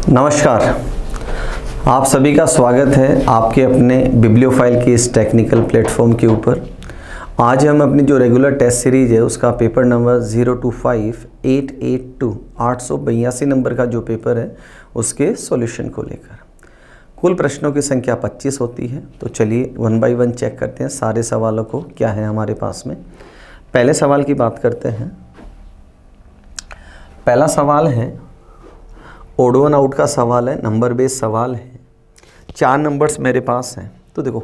नमस्कार, आप सभी का स्वागत है आपके अपने बिब्लियोफाइल के इस टेक्निकल प्लेटफॉर्म के ऊपर। आज हम अपनी जो रेगुलर टेस्ट सीरीज़ है उसका पेपर नंबर 025882 882 नंबर का जो पेपर है उसके सॉल्यूशन को लेकर। कुल प्रश्नों की संख्या 25 होती है। तो चलिए वन बाय वन चेक करते हैं सारे सवालों को क्या है हमारे पास में। पहले सवाल की बात करते हैं। पहला सवाल है ओड वन आउट का सवाल है, नंबर बेस्ड सवाल है। 4 नंबर्स मेरे पास हैं। तो देखो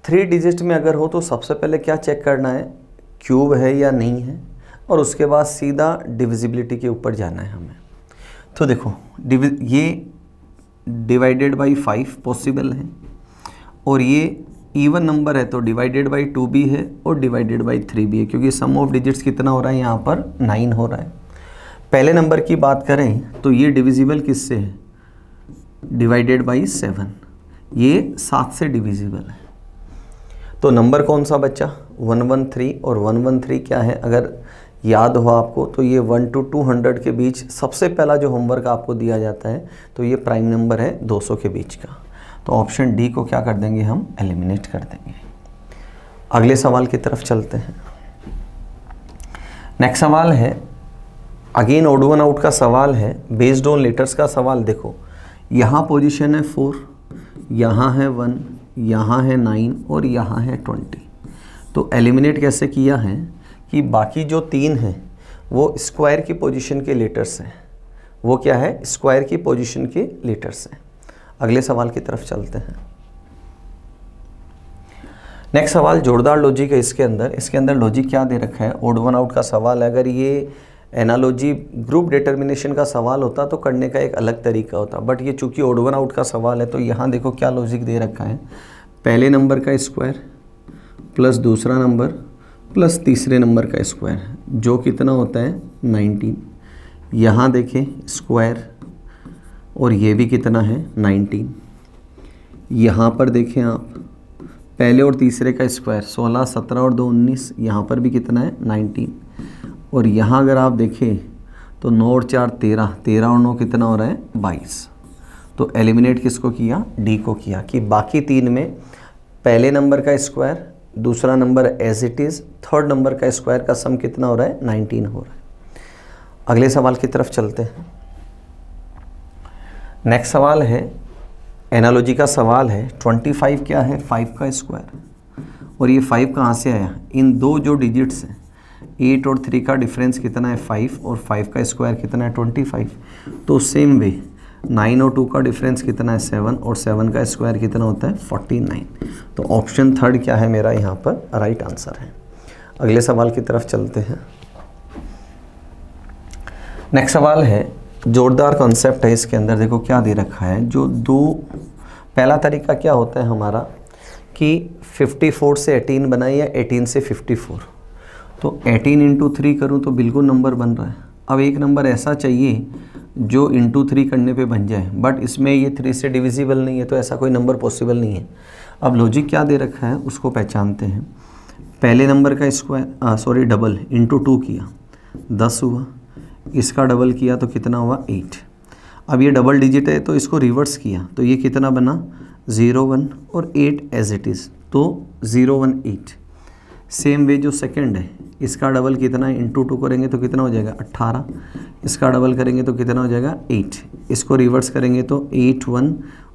3 डिजिट में अगर हो तो सबसे पहले क्या चेक करना है, क्यूब है या नहीं है, और उसके बाद सीधा डिविजिबिलिटी के ऊपर जाना है हमें। तो देखो ये डिवाइडेड बाई 5 पॉसिबल है, और ये इवन नंबर है तो डिवाइडेड बाई 2 भी है और डिवाइडेड बाई 3 भी है, क्योंकि सम ऑफ डिजिट्स कितना हो रहा है यहाँ पर 9 हो रहा है। पहले नंबर की बात करें तो ये डिविजिबल किससे है, डिवाइडेड बाई 7, ये 7 से डिविजिबल है। तो नंबर कौन सा बच्चा 113, और 113 क्या है अगर याद हो आपको तो ये 1 to 200 के बीच सबसे पहला जो होमवर्क आपको दिया जाता है तो ये प्राइम नंबर है 200 के बीच का। तो ऑप्शन डी को क्या कर देंगे हम, एलिमिनेट कर देंगे। अगले सवाल की तरफ चलते हैं। नेक्स्ट सवाल है अगेन ओड वन आउट का सवाल है, बेस्ड ऑन लेटर्स का सवाल। देखो यहाँ पोजीशन है 4, यहाँ है 1, यहाँ है 9 और यहाँ है 20। तो एलिमिनेट कैसे किया है कि बाकी जो 3 हैं वो स्क्वायर की पोजीशन के लेटर्स हैं। वो क्या है, स्क्वायर की पोजीशन के लेटर्स हैं। अगले सवाल की तरफ चलते हैं। नेक्स्ट सवाल जोरदार लॉजिक है इसके अंदर लॉजिक क्या दे रखा है, ओड वन आउट का सवाल है। अगर ये एनालॉजी ग्रुप डिटर्मिनेशन का सवाल होता तो करने का एक अलग तरीका होता, बट ये चूंकि ओड वन आउट का सवाल है तो यहाँ देखो क्या लॉजिक दे रखा है, पहले नंबर का स्क्वायर प्लस दूसरा नंबर प्लस तीसरे नंबर का स्क्वायर, जो कितना होता है 19। यहाँ देखें स्क्वायर और ये भी कितना है 19। यहाँ पर देखें आप पहले और तीसरे का स्क्वायर 16, 17 और 2 19, यहाँ पर भी कितना है 19। और यहाँ अगर आप देखें तो 9 और 4 13, 13 और 9 कितना हो रहा है 22। तो एलिमिनेट किसको किया, डी को किया, कि बाकी 3 में पहले नंबर का स्क्वायर, दूसरा number as it is, third number का स्क्वायर का सम कितना हो रहा है 19 हो रहा है। अगले सवाल की तरफ चलते हैं। नेक्स्ट सवाल है एनालॉजी का सवाल है। 25 क्या है 5 का स्क्वायर, और ये 5 कहाँ से आया, इन दो जो डिजिट्स हैं 8 और 3 का डिफरेंस कितना है 5, और 5 का स्क्वायर कितना है 25। तो सेम वे 9 और 2 का डिफरेंस कितना है 7, और 7 का स्क्वायर कितना होता है 49। तो ऑप्शन थर्ड क्या है मेरा यहाँ पर राइट आंसर है। अगले सवाल की तरफ चलते हैं। नेक्स्ट सवाल है जोरदार कॉन्सेप्ट है इसके अंदर। देखो क्या दे रखा है, जो पहला तरीका क्या होता है हमारा कि 54 से 18 बनाए या 18 से 54। तो 18 इंटू 3 करूँ तो बिल्कुल नंबर बन रहा है। अब एक नंबर ऐसा चाहिए जो इंटू 3 करने पे बन जाए, बट इसमें ये 3 से डिविजिबल नहीं है, तो ऐसा कोई नंबर पॉसिबल नहीं है। अब लॉजिक क्या दे रखा है उसको पहचानते हैं। पहले नंबर का स्क्वायर डबल इंटू 2 किया 10 हुआ, इसका डबल किया तो कितना हुआ 8। अब ये डबल डिजिट है तो इसको रिवर्स किया तो ये कितना बना 0 1 और 8 एज इट इज़, तो 0 1 8। सेम वे जो सेकंड है इसका डबल कितना है, इंटू 2 करेंगे तो कितना हो जाएगा 18, इसका डबल करेंगे तो कितना हो जाएगा 8, इसको रिवर्स करेंगे तो 8 1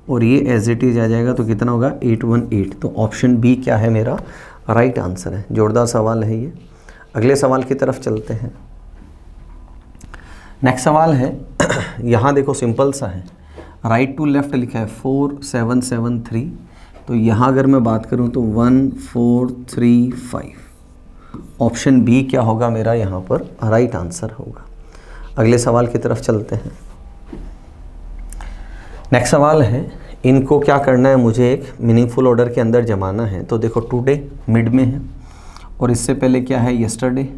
और ये एज इट इज आ जाएगा तो कितना होगा 8 1 8। तो ऑप्शन बी क्या है मेरा राइट आंसर है। जोरदार सवाल है ये। अगले सवाल की तरफ चलते हैं। नेक्स्ट सवाल है यहाँ देखो सिंपल सा है, राइट टू लेफ्ट लिखा है 4 7 7 3। तो यहाँ अगर मैं बात करूँ तो 1 4 3 5। ऑप्शन बी क्या होगा मेरा यहाँ पर राइट आंसर होगा। अगले सवाल की तरफ चलते हैं। नेक्स्ट सवाल है इनको क्या करना है, मुझे एक मीनिंगफुल ऑर्डर के अंदर जमाना है। तो देखो टुडे मिड में है, और इससे पहले क्या है यस्टरडे,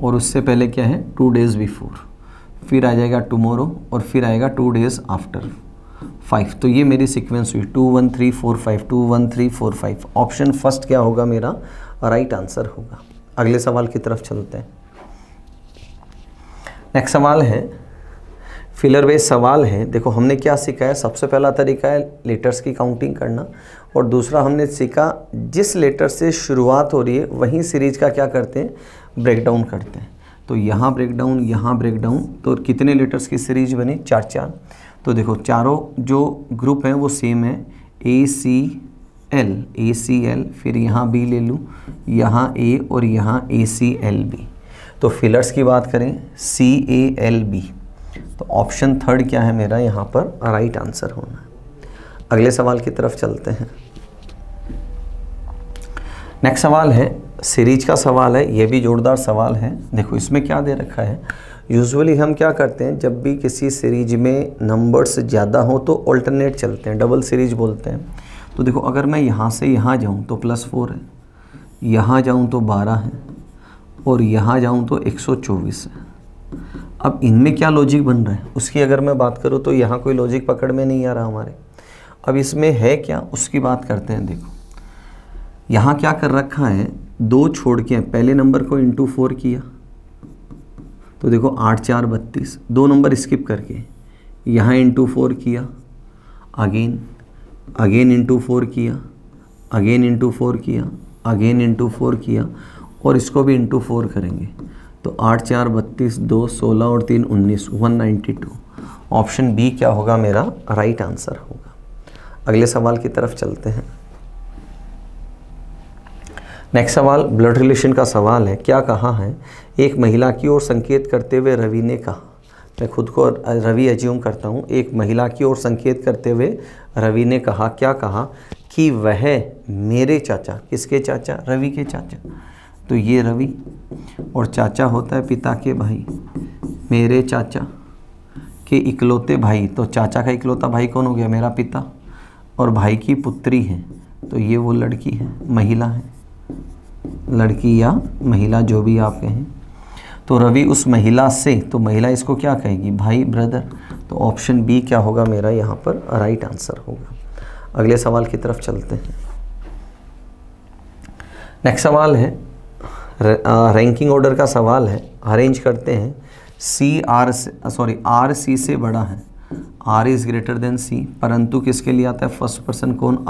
और उससे पहले क्या है 2 days बिफोर, फिर आ जाएगा टुमारो, और फिर आएगा 2 days आफ्टर 5। तो ये मेरी सीक्वेंस हुई 2 1 3 4 5 2 1 3 4 5। ऑप्शन फर्स्ट क्या होगा मेरा राइट आंसर होगा। अगले सवाल की तरफ चलते हैं। नेक्स्ट सवाल है फिलर बेस्ड सवाल है। देखो हमने क्या सीखा है, सबसे पहला तरीका है लेटर्स की काउंटिंग करना, और दूसरा हमने सीखा जिस लेटर से शुरुआत हो रही है वहीं सीरीज का क्या करते हैं, ब्रेक डाउन करते हैं। तो यहाँ ब्रेक डाउन, यहाँ ब्रेक डाउन, तो कितने लेटर्स की सीरीज बनी, 4 4। तो देखो चारों जो ग्रुप हैं वो सेम है, ACL, फिर यहाँ B ले लूँ, यहाँ A और यहाँ ACLB। तो फिलर्स की बात करें CALB, तो ऑप्शन थर्ड क्या है मेरा यहाँ पर राइट आंसर होना है। अगले सवाल की तरफ चलते हैं। नेक्स्ट सवाल है सीरीज का सवाल है, ये भी जोरदार सवाल है। देखो इसमें क्या दे रखा है, यूजुअली हम क्या करते हैं जब भी किसी सीरीज में नंबर्स ज़्यादा हो तो ऑल्टरनेट चलते हैं, डबल सीरीज बोलते हैं। तो देखो अगर मैं यहाँ से यहाँ जाऊँ तो +4 है, यहाँ जाऊँ तो 12 है, और यहाँ जाऊँ तो 124 है। अब इनमें क्या लॉजिक बन रहा है उसकी अगर मैं बात करूँ तो यहाँ कोई लॉजिक पकड़ में नहीं आ रहा हमारे। अब इसमें है क्या उसकी बात करते हैं। देखो यहाँ क्या कर रखा है, 2 छोड़ के पहले नंबर को इंटू 4 किया, तो देखो 8 4 32, 2 नंबर स्किप करके यहाँ इंटू 4 किया, अगेन इंटू 4 किया, अगेन इंटू 4 किया, अगेन इंटू 4 किया, और इसको भी इंटू 4 करेंगे तो 8 4 32, 2 16 और 3 19, 192। ऑप्शन बी क्या होगा मेरा राइट आंसर होगा। अगले सवाल की तरफ चलते हैं। नेक्स्ट सवाल ब्लड रिलेशन का सवाल है। क्या कहा है, एक महिला की ओर संकेत करते हुए रवि ने कहा, मैं खुद को रवि एज्यूम करता हूँ, एक महिला की ओर संकेत करते हुए रवि ने कहा, क्या कहा कि वह मेरे चाचा, किसके चाचा, रवि के चाचा, तो ये रवि और चाचा होता है पिता के भाई, मेरे चाचा के इकलौते भाई, तो चाचा का इकलौता भाई कौन हो गया, मेरा पिता, और भाई की पुत्री है, तो ये वो लड़की है, महिला है, लड़की या महिला जो भी आप कहें। तो रवि उस महिला से, तो महिला इसको क्या कहेगी, भाई, ब्रदर, तो ऑप्शन बी क्या होगा मेरा यहाँ पर राइट आंसर होगा। अगले सवाल की तरफ चलते हैं। नेक्स्ट सवाल है रैंकिंग ऑर्डर का सवाल है। अरेंज करते हैं, आर सी से बड़ा है, आर इज़ ग्रेटर देन सी, परंतु किसके लिए आता है, फर्स्ट पर्सन कौन,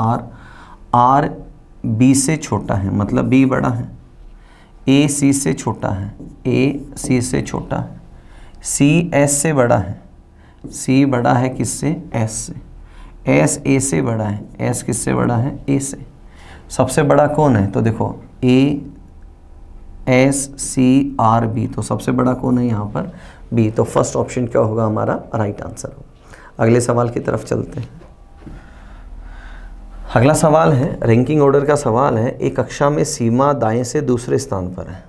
आर बी से छोटा है, मतलब बी बड़ा है, ए सी से छोटा है, ए सी से छोटा है, सी एस से बड़ा है, सी बड़ा है किससे, एस से, एस ए से बड़ा है, एस किससे बड़ा है, ए से, सबसे बड़ा कौन है, तो देखो A S C R B, तो सबसे बड़ा कौन है यहाँ पर, बी, तो फर्स्ट ऑप्शन क्या होगा हमारा राइट आंसर होगा। अगले सवाल की तरफ चलते हैं। अगला सवाल है रैंकिंग ऑर्डर का सवाल है। एक कक्षा में सीमा दाएं से दूसरे स्थान पर है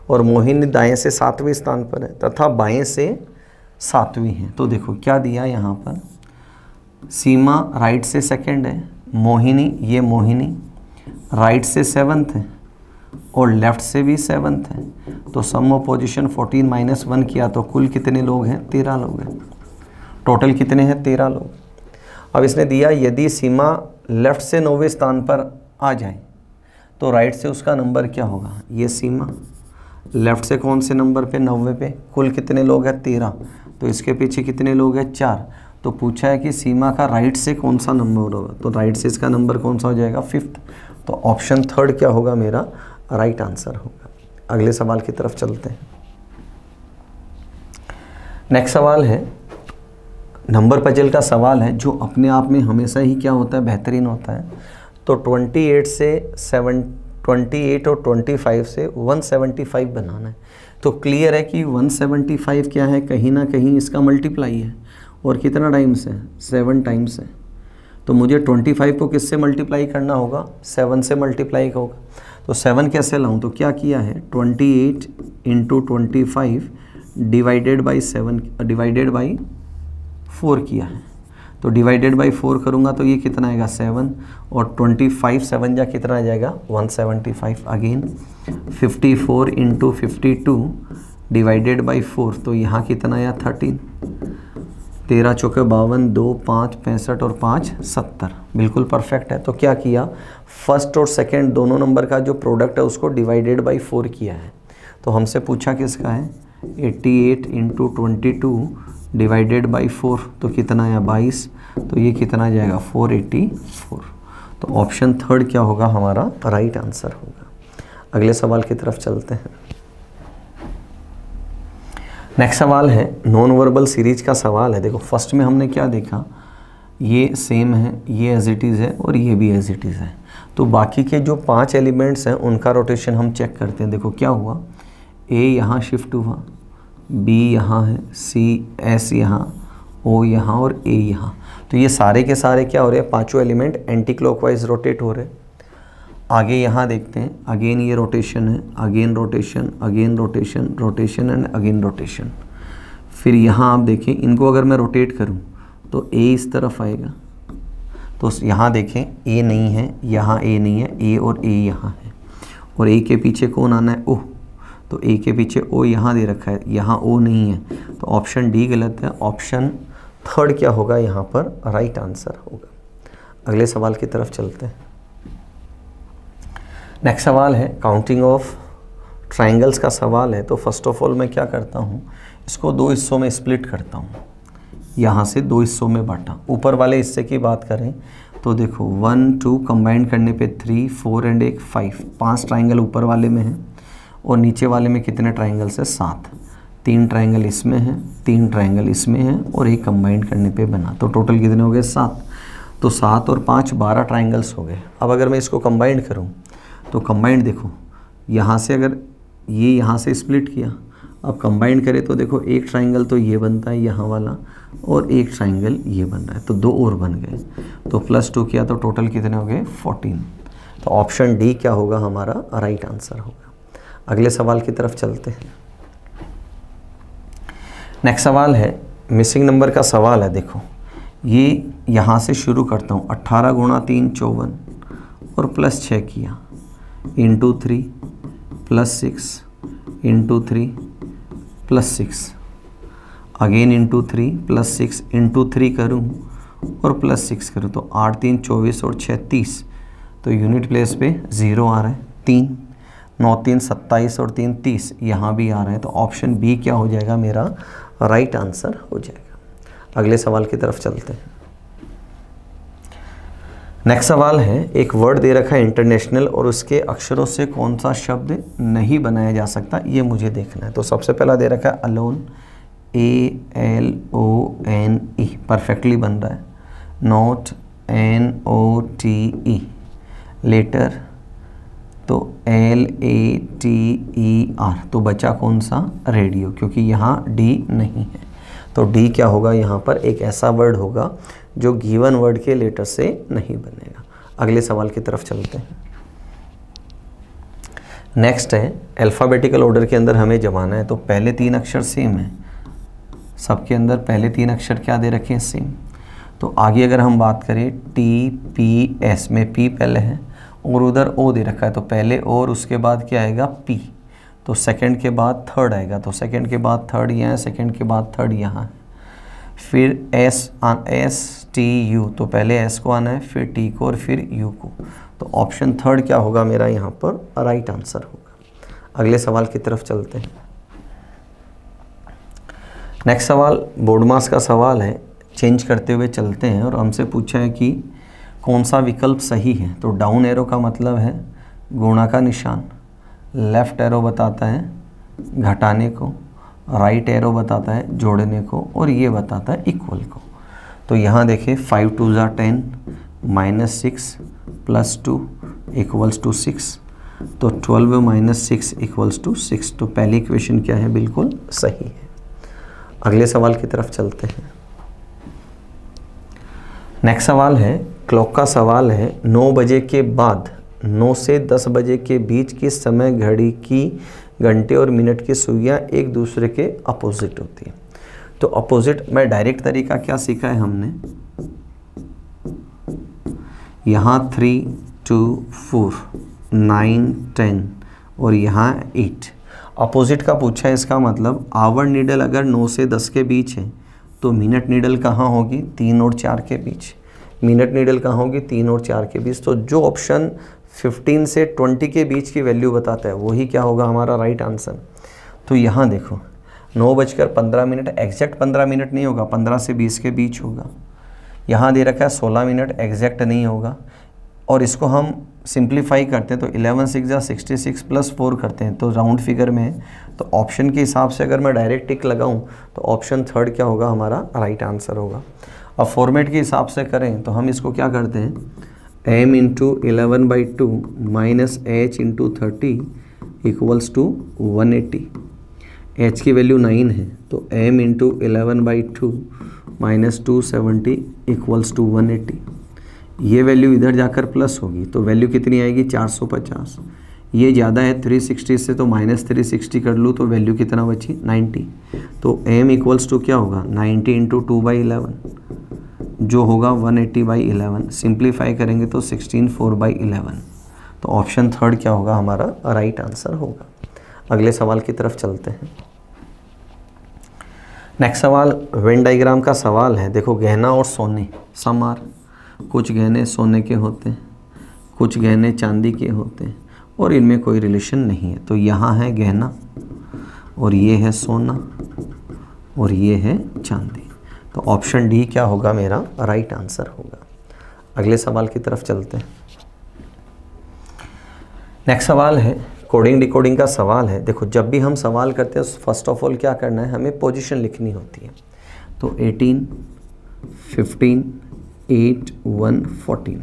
और मोहिनी दाएं से 7वें स्थान पर है तथा बाएं से 7वीं है। तो देखो क्या दिया यहाँ पर, सीमा राइट से सेकंड है, मोहिनी, ये मोहिनी राइट से 7th है और लेफ्ट से भी 7th है, तो सम ऑफ पोजीशन 14 - 1 किया तो कुल कितने लोग हैं, 13 लोग हैं, टोटल कितने हैं, 13 लोग। अब इसने दिया यदि सीमा लेफ़्ट से 9वें स्थान पर आ जाए तो राइट से उसका नंबर क्या होगा, ये सीमा लेफ़्ट से कौन से नंबर पे, 90 पे, कुल कितने लोग हैं, 13, तो इसके पीछे कितने लोग हैं, 4। तो पूछा है कि सीमा का राइट से कौन सा नंबर होगा, तो राइट से इसका नंबर कौन सा हो जाएगा, 5th, तो ऑप्शन थर्ड क्या होगा मेरा राइट आंसर होगा। अगले सवाल की तरफ चलते हैं। नेक्स्ट सवाल है नंबर पजल का सवाल है, जो अपने आप में हमेशा ही क्या होता है, बेहतरीन होता है। तो 28 और 25 से 175 बनाना है। तो क्लियर है कि 175 क्या है, कहीं ना कहीं इसका मल्टीप्लाई है, और कितना टाइम्स है, 7 टाइम्स है। तो मुझे 25 को किससे मल्टीप्लाई करना होगा, 7 से मल्टीप्लाई होगा। तो 7 कैसे लाऊं, तो क्या किया है, 28 × 25 डिवाइडेड बाई 4 किया है। तो डिवाइडेड बाई 4 करूँगा तो ये कितना आएगा, 7, और 25 7 जा कितना आ जाएगा, 175। अगेन 54 × 52 डिवाइडेड बाई 4, तो यहाँ कितना आया, 13, 13 चौके 52, 2 5 65 और 5 70, बिल्कुल परफेक्ट है। तो क्या किया, फर्स्ट और सेकंड दोनों नंबर का जो प्रोडक्ट है उसको डिवाइडेड बाई 4 किया है। तो हमसे पूछा किसका है, 88 × 22 डिवाइडेड बाई 4 तो कितना आया 22, तो ये कितना जाएगा 484। तो ऑप्शन थर्ड क्या होगा हमारा राइट आंसर होगा। अगले सवाल की तरफ चलते हैं। नेक्स्ट सवाल है नॉन वर्बल सीरीज का सवाल है। देखो फर्स्ट में हमने क्या देखा, ये सेम है, ये एज इट इज़ है और ये भी एज इट इज़ है। तो बाकी के जो 5 एलिमेंट्स हैं उनका रोटेशन हम चेक करते हैं। देखो क्या हुआ, ए यहाँ शिफ्ट हुआ, बी यहाँ है, सी एस यहाँ, ओ यहाँ और ए यहाँ। तो ये सारे के सारे क्या हो रहे हैं, पांचों एलिमेंट एंटी क्लॉकवाइज रोटेट हो रहे हैं। आगे यहाँ देखते हैं, अगेन ये रोटेशन है, again rotation, again rotation, rotation and again rotation. फिर यहाँ आप देखें, इनको अगर मैं रोटेट करूँ तो ए इस तरफ आएगा, तो यहाँ देखें ए नहीं है, यहाँ ए नहीं है, ए और ए यहाँ है, और ए के पीछे कौन आना है, ओ। तो ए के पीछे ओ यहाँ दे रखा है, यहाँ ओ नहीं है, तो ऑप्शन डी गलत है। ऑप्शन थर्ड क्या होगा यहाँ पर राइट आंसर होगा। अगले सवाल की तरफ चलते हैं। नेक्स्ट सवाल है काउंटिंग ऑफ ट्राइंगल्स का सवाल है। तो फर्स्ट ऑफ ऑल मैं क्या करता हूँ, इसको 2 हिस्सों में स्प्लिट करता हूँ, यहाँ से 2 हिस्सों में बांटा। ऊपर वाले हिस्से की बात करें तो देखो 1 2 कंबाइन करने पे 3 4 एंड 1 5, 5 ट्राइंगल ऊपर वाले में हैं, और नीचे वाले में कितने ट्राइंगल्स है 7। 3 ट्राइंगल इसमें हैं, 3 ट्राइंगल इसमें हैं और एक कंबाइन करने पे बना, तो टोटल कितने हो गए 7। तो 7 और 5 12 ट्राइंगल्स हो गए। अब अगर मैं इसको कंबाइन करूं तो कंबाइंड देखो, यहाँ से अगर ये यहाँ से स्प्लिट किया, अब कंबाइन करें तो देखो एक ट्राइंगल तो ये बनता है यहाँ वाला, और एक ट्राइंगल ये बन रहा है, तो 2 और बन गए। तो +2 किया तो टोटल कितने हो गए 14। तो ऑप्शन डी क्या होगा हमारा राइट आंसर होगा। अगले सवाल की तरफ चलते हैं। नेक्स्ट सवाल है मिसिंग नंबर का सवाल है। देखो ये यहाँ से शुरू करता हूँ, 18 गुणा 3 54 और +6 किया, into 3 +6 into 3 +6, again into 3 +6 into 3 करूँ और +6 करूँ, तो 8 3 24 और 6 30, तो यूनिट प्लेस पे 0 आ रहा है। 3 9 3 27 और 3 30, यहाँ भी आ रहा है। तो ऑप्शन बी क्या हो जाएगा मेरा राइट आंसर हो जाएगा। अगले सवाल की तरफ चलते हैं। नेक्स्ट सवाल है एक वर्ड दे रखा है इंटरनेशनल, और उसके अक्षरों से कौन सा शब्द नहीं बनाया जा सकता, ये मुझे देखना है। तो सबसे पहला दे रखा है अलोन, ALONE, परफेक्टली बन रहा है। नोट, NOTE, लेटर तो LATER, तो बचा कौन सा रेडियो, क्योंकि यहाँ डी नहीं है। तो डी क्या होगा यहाँ पर, एक ऐसा वर्ड होगा जो गिवन वर्ड के लेटर से नहीं बनेगा। अगले सवाल की तरफ चलते हैं। नेक्स्ट है अल्फ़ाबेटिकल ऑर्डर के अंदर हमें जमाना है। तो पहले 3 अक्षर सेम है, सबके अंदर पहले 3 अक्षर क्या दे रखे हैं सेम। तो आगे अगर हम बात करें TPS में P पहले है और उधर O दे रखा है, तो पहले और उसके बाद क्या आएगा P, तो सेकंड के बाद थर्ड आएगा, तो सेकंड के बाद थर्ड यहाँ है, सेकंड के बाद थर्ड यहाँ है। फिर STU, तो पहले S को आना है, फिर T को और फिर U को। तो ऑप्शन थर्ड क्या होगा मेरा यहाँ पर राइट आंसर होगा। अगले सवाल की तरफ चलते हैं। नेक्स्ट सवाल बोर्ड मास का सवाल है, चेंज करते हुए चलते हैं, और हमसे पूछा है कि कौन सा विकल्प सही है। तो डाउन एरो का मतलब है गुणा का निशान, लेफ़्ट एरो बताता है घटाने को, राइट एरो बताता है जोड़ने को, और ये बताता है इक्वल को। तो यहाँ देखिए 5 2 10 -6 +2 = 6, तो 12 - 6 = 6। तो पहली इक्वेशन क्या है, बिल्कुल सही है। अगले सवाल की तरफ चलते हैं। नेक्स्ट सवाल है क्लॉक का सवाल है, 9 बजे के बाद 9 से 10 बजे के बीच किस समय घड़ी की घंटे और मिनट की सुइयाँ एक दूसरे के अपोजिट होती है। तो अपोजिट में डायरेक्ट तरीका क्या सीखा है हमने, यहाँ 3 2 4 9 10 और यहाँ 8 अपोजिट का पूछा है। इसका मतलब आवर नीडल अगर 9 से 10 के बीच है तो मिनट नीडल कहाँ होगी, 3 और 4 के बीच। मिनट नीडल कहाँ होगी, 3 और 4 के बीच। तो जो ऑप्शन 15 से 20 के बीच की वैल्यू बताता है वही क्या होगा हमारा राइट आंसर। तो यहाँ देखो 9:15 एग्जैक्ट 15 मिनट नहीं होगा, 15 से 20 के बीच होगा। यहाँ दे रखा है 16 मिनट, एग्जैक्ट नहीं होगा। और इसको हम सिंप्लीफाई करते हैं तो 11 6 जा 66 + 4 करते हैं तो राउंड फिगर में है। तो ऑप्शन के हिसाब से अगर मैं डायरेक्ट टिक लगाऊं तो ऑप्शन थर्ड क्या होगा हमारा राइट आंसर होगा। अब फॉर्मेट के हिसाब से करें तो हम इसको क्या करते हैं, m × 11/2 - h × 30 = 180। h की वैल्यू 9 है तो m × 11/2 - 270 = 180। ये वैल्यू इधर जाकर प्लस होगी तो वैल्यू कितनी आएगी 450। ये ज़्यादा है 360 से तो -360 कर लूँ तो वैल्यू कितना बची 90। तो m = क्या होगा 90 × 2/11 जो होगा 180/11। सिंप्लीफाई करेंगे तो 16 4/11। तो ऑप्शन थर्ड क्या होगा हमारा राइट आंसर होगा। अगले सवाल की तरफ चलते हैं। नेक्स्ट सवाल वेन डायग्राम का सवाल है। देखो गहना और सोने समार, कुछ गहने सोने के होते हैं, कुछ गहने चांदी के होते हैं और इनमें कोई रिलेशन नहीं है। तो यहाँ है गहना और ये है सोना और ये है चांदी। तो ऑप्शन डी क्या होगा मेरा राइट आंसर होगा। अगले सवाल की तरफ चलते हैं। नेक्स्ट सवाल है कोडिंग डिकोडिंग का सवाल है। देखो जब भी हम सवाल करते हैं फर्स्ट ऑफ ऑल क्या करना है, हमें पोजीशन लिखनी होती है। तो 18 15 8 1 14।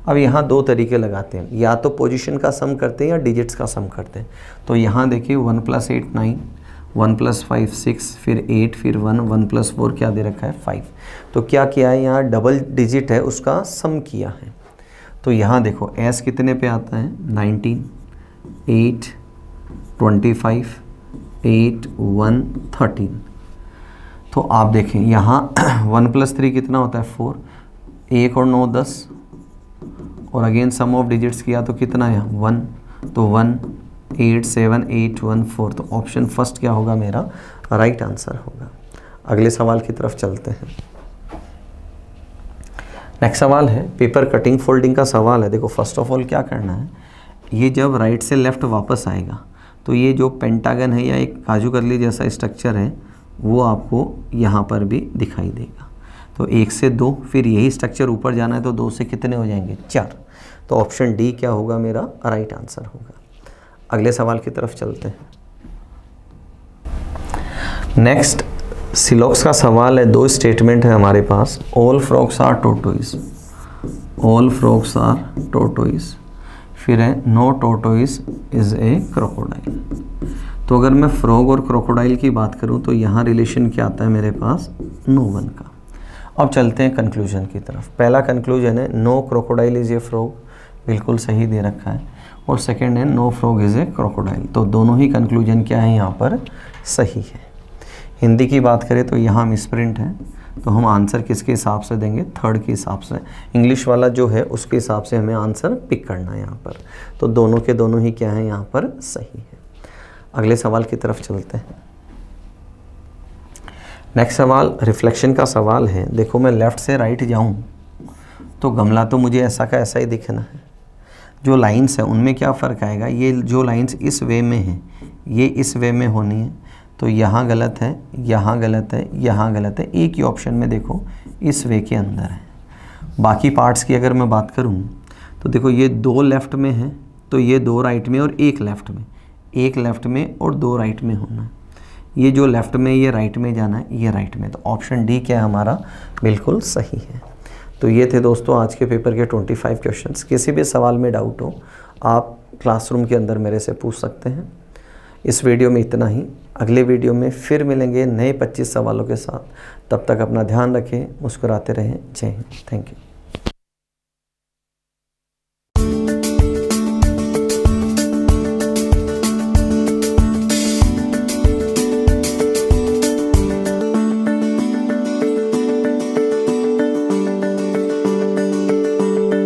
अब यहाँ दो तरीके लगाते हैं, या तो पोजीशन का सम करते हैं या डिजिट्स का सम करते हैं। तो यहाँ देखिए 1 + 8 9, 1 + 5 6, फिर 8, फिर 1, 1 + 4 क्या दे रखा है 5। तो क्या किया है यहाँ डबल डिजिट है उसका सम किया है। तो यहाँ देखो एस कितने पे आता है 19 8 25 8 1 13। तो आप देखें यहाँ 1 + 3 कितना होता है 4, 1 और 9 10 और अगेन सम ऑफ डिजिट्स किया तो कितना है 1। तो 1 8 7 8 1 4। तो ऑप्शन फर्स्ट क्या होगा मेरा राइट आंसर होगा। अगले सवाल की तरफ चलते हैं। नेक्स्ट सवाल है पेपर कटिंग फोल्डिंग का सवाल है। देखो फर्स्ट ऑफ ऑल क्या करना है, ये जब राइट से लेफ़्ट वापस आएगा तो ये जो पेंटागन है या एक काजू कतली जैसा स्ट्रक्चर है वो आपको यहाँ पर भी दिखाई देगा। तो 1 से 2, फिर यही स्ट्रक्चर ऊपर जाना है तो 2 से कितने हो जाएंगे 4। तो ऑप्शन डी क्या होगा मेरा राइट आंसर होगा। अगले सवाल की तरफ चलते हैं। नेक्स्ट सिलॉक्स का सवाल है। दो स्टेटमेंट है हमारे पास, all frogs are tortoise, all frogs are tortoise, फिर है no tortoise is a crocodile. तो अगर मैं फ्रॉग और क्रोकोडाइल की बात करूं तो यहाँ रिलेशन क्या आता है मेरे पास नो वन का। अब चलते हैं कंक्लूजन की तरफ। पहला कंक्लूजन है no crocodile is a frog, बिल्कुल सही दे रखा है। और सेकेंड है no frog is a crocodile. तो दोनों ही कंक्लूजन क्या है यहाँ पर सही है। हिंदी की बात करें तो यहाँ मिसप्रिंट है, तो हम आंसर किसके हिसाब से देंगे थर्ड के हिसाब से। इंग्लिश वाला जो है उसके हिसाब से हमें आंसर पिक करना है यहाँ पर। तो दोनों के दोनों ही क्या है यहाँ पर सही है। अगले सवाल की तरफ चलते हैं। नेक्स्ट सवाल रिफ्लेक्शन का सवाल है। देखो मैं लेफ़्ट से राइट जाऊँ तो गमला तो मुझे ऐसा का ऐसा ही दिखना है। जो लाइंस है उनमें क्या फ़र्क आएगा, ये जो लाइंस इस वे में हैं ये इस वे में होनी है। तो यहाँ गलत है, यहाँ गलत है, यहाँ गलत है। एक ही ऑप्शन में देखो इस वे के अंदर है। बाकी पार्ट्स की अगर मैं बात करूँ तो देखो ये 2 लेफ़्ट में है तो ये 2 राइट में और 1 लेफ़्ट में, 1 लेफ़्ट में और 2 राइट में होना है। ये जो लेफ़्ट में ये राइट में जाना है, ये राइट में। तो ऑप्शन डी क्या है हमारा बिल्कुल सही है। तो ये थे दोस्तों आज के पेपर के 25 क्वेश्चंस। किसी भी सवाल में डाउट हो आप क्लासरूम के अंदर मेरे से पूछ सकते हैं। इस वीडियो में इतना ही। अगले वीडियो में फिर मिलेंगे नए 25 सवालों के साथ। तब तक अपना ध्यान रखें, मुस्कुराते रहें। जय हिंद, थैंक यू।